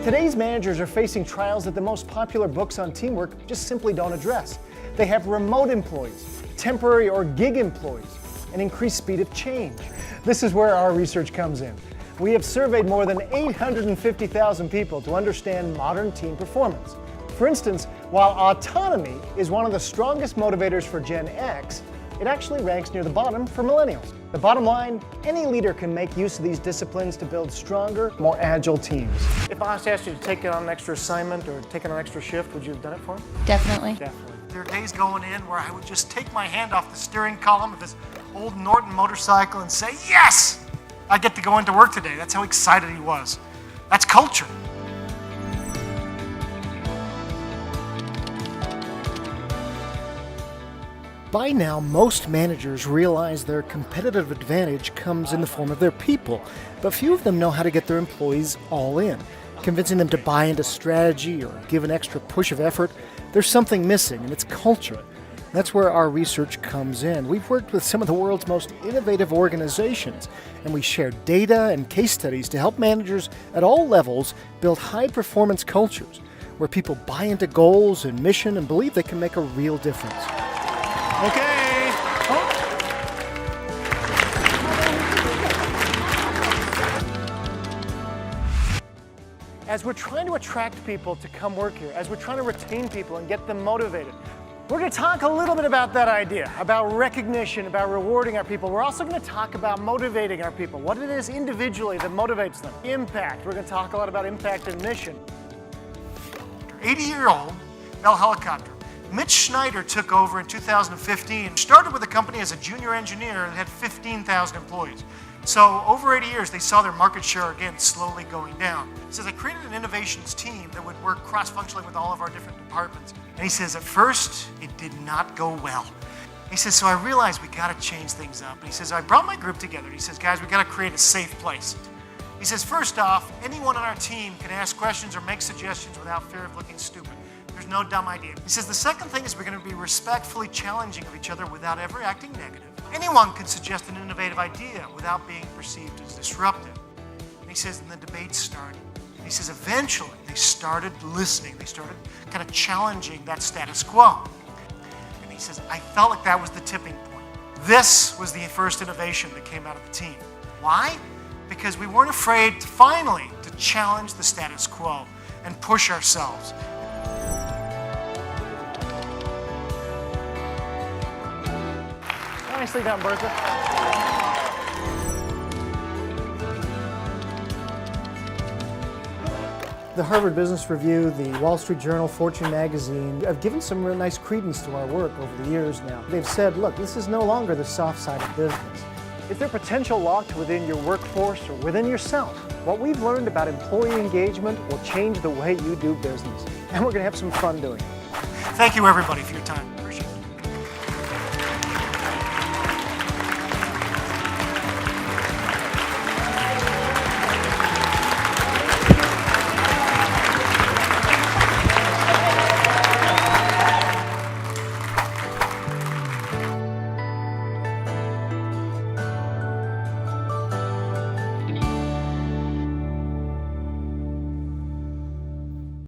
Today's managers are facing trials that the most popular books on teamwork just simply don't address. They have remote employees, temporary or gig employees, and increased speed of change. This is where our research comes in. We have surveyed more than 850,000 people to understand modern team performance. For instance, while autonomy is one of the strongest motivators for Gen X, it actually ranks near the bottom for millennials. The bottom line, any leader can make use of these disciplines to build stronger, more agile teams. If I asked you to take on an extra assignment or take on an extra shift, would you have done it for me? Definitely. Definitely. There are days going in where I would just take my hand off the steering column of this old Norton motorcycle and say, yes, I get to go into work today. That's how excited he was. That's culture. By now, most managers realize their competitive advantage comes in the form of their people, but few of them know how to get their employees all in. Convincing them to buy into strategy or give an extra push of effort, there's something missing, and it's culture. That's where our research comes in. We've worked with some of the world's most innovative organizations, and we share data and case studies to help managers at all levels build high-performance cultures where people buy into goals and mission and believe they can make a real difference. Okay. Oh. As we're trying to attract people to come work here, as we're trying to retain people and get them motivated, we're going to talk a little bit about that idea, about recognition, about rewarding our people. We're also going to talk about motivating our people, what it is individually that motivates them. Impact. We're going to talk a lot about impact and mission. 80-year-old Bell Helicopter. Mitch Schneider took over in 2015, started with the company as a junior engineer and had 15,000 employees. So over 80 years, they saw their market share again slowly going down. He says, I created an innovations team that would work cross-functionally with all of our different departments. And he says, at first, it did not go well. He says, so I realized we got to change things up. And he says, I brought my group together. He says, guys, we got to create a safe place. He says, first off, anyone on our team can ask questions or make suggestions without fear of looking stupid. There's no dumb idea. He says, the second thing is we're going to be respectfully challenging of each other without ever acting negative. Anyone can suggest an innovative idea without being perceived as disruptive. And he says, and the debate started. And he says, eventually, they started listening. They started kind of challenging that status quo. And he says, I felt like that was the tipping point. This was the first innovation that came out of the team. Why? Because we weren't afraid, finally, to challenge the status quo and push ourselves. Nicely done, Bertha. The Harvard Business Review, the Wall Street Journal, Fortune magazine have given some real nice credence to our work over the years now. They've said, look, this is no longer the soft side of business. Is there potential locked within your workforce or within yourself? What we've learned about employee engagement will change the way you do business. And we're going to have some fun doing it. Thank you, everybody, for your time. Appreciate it.